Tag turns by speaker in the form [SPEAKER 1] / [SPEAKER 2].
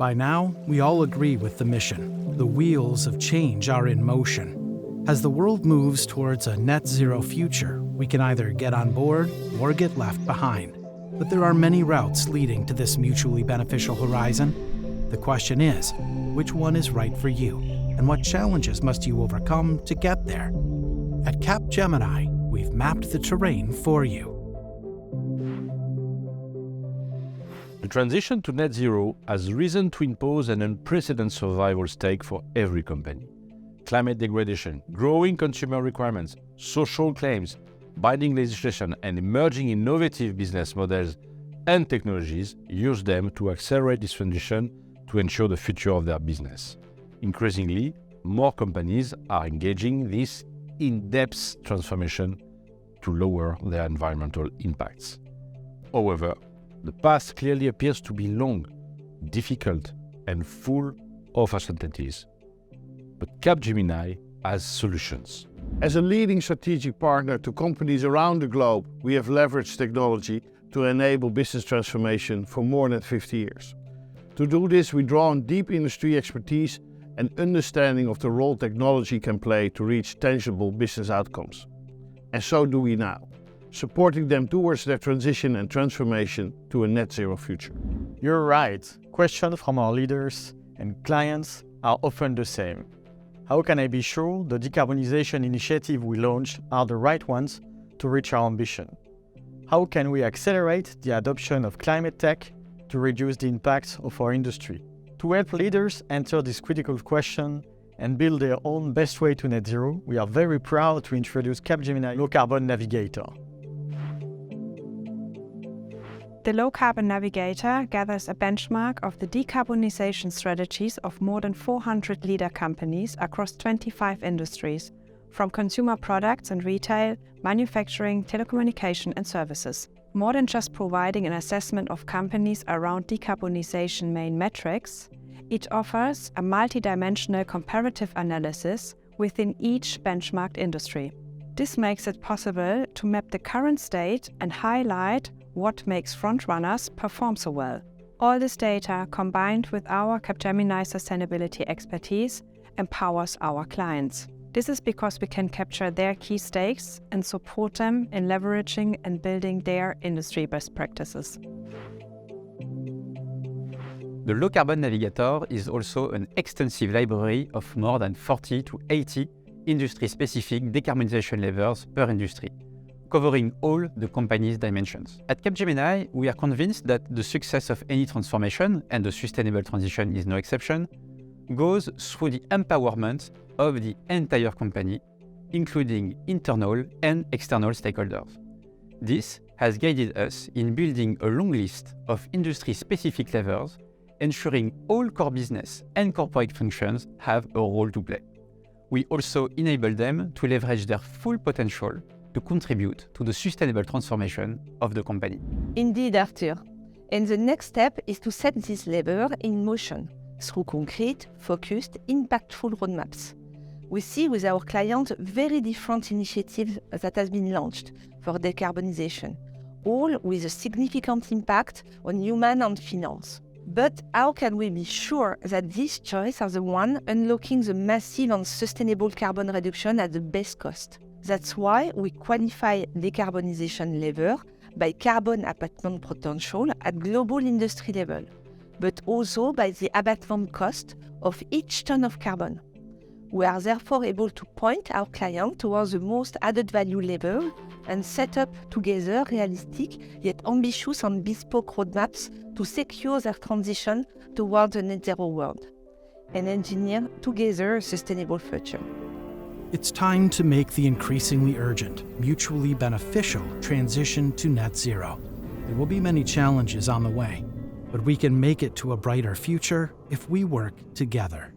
[SPEAKER 1] By now, we all agree with the mission. The wheels of change are in motion. As the world moves towards a net zero future, we can either get on board or get left behind. But there are many routes leading to this mutually beneficial horizon. The question is, which one is right for you? And what challenges must you overcome to get there? At Capgemini, we've mapped the terrain for you.
[SPEAKER 2] The transition to net zero has risen to impose an unprecedented survival stake for every company. Climate degradation, growing consumer requirements, social claims, binding legislation, and emerging innovative business models and technologies use them to accelerate this transition to ensure the future of their business. Increasingly, more companies are engaging this in-depth transformation to lower their environmental impacts. However, the path clearly appears to be long, difficult, and full of uncertainties. But Capgemini has solutions.
[SPEAKER 3] As a leading strategic partner to companies around the globe, we have leveraged technology to enable business transformation for more than 50 years. To do this, we draw on deep industry expertise and understanding of the role technology can play to reach tangible business outcomes. And so do we now, supporting them towards their transition and transformation to a net zero future.
[SPEAKER 4] You're right. Questions from our leaders and clients are often the same. How can I be sure the decarbonization initiative we launched are the right ones to reach our ambition? How can we accelerate the adoption of climate tech to reduce the impacts of our industry? To help leaders answer this critical question and build their own best way to net zero, we are very proud to introduce Capgemini Low Carbon Navigator.
[SPEAKER 5] The Low Carbon Navigator gathers a benchmark of the decarbonization strategies of more than 400 leader companies across 25 industries, from consumer products and retail, manufacturing, telecommunication and services. More than just providing an assessment of companies around decarbonization main metrics, it offers a multidimensional comparative analysis within each benchmarked industry. This makes it possible to map the current state and highlight what makes frontrunners perform so well. All this data, combined with our Capgemini sustainability expertise, empowers our clients. This is because we can capture their key stakes and support them in leveraging and building their industry best practices.
[SPEAKER 6] The Low Carbon Navigator is also an extensive library of more than 40 to 80 industry-specific decarbonization levers per industry, covering all the company's dimensions. At Capgemini, we are convinced that the success of any transformation, and the sustainable transition is no exception, goes through the empowerment of the entire company, including internal and external stakeholders. This has guided us in building a long list of industry-specific levers, ensuring all core business and corporate functions have a role to play. We also enable them to leverage their full potential to contribute to the sustainable transformation of the company.
[SPEAKER 7] Indeed, Arthur. And the next step is to set this lever in motion through concrete, focused, impactful roadmaps. We see with our clients very different initiatives that have been launched for decarbonization, all with a significant impact on human and finance. But how can we be sure that these choices are the one unlocking the massive and sustainable carbon reduction at the best cost? That's why we quantify decarbonization lever by carbon abatement potential at global industry level, but also by the abatement cost of each ton of carbon. We are therefore able to point our client towards the most added value level and set up together realistic yet ambitious and bespoke roadmaps to secure their transition towards a net zero world and engineer together a sustainable future.
[SPEAKER 1] It's time to make the increasingly urgent, mutually beneficial transition to net zero. There will be many challenges on the way, but we can make it to a brighter future if we work together.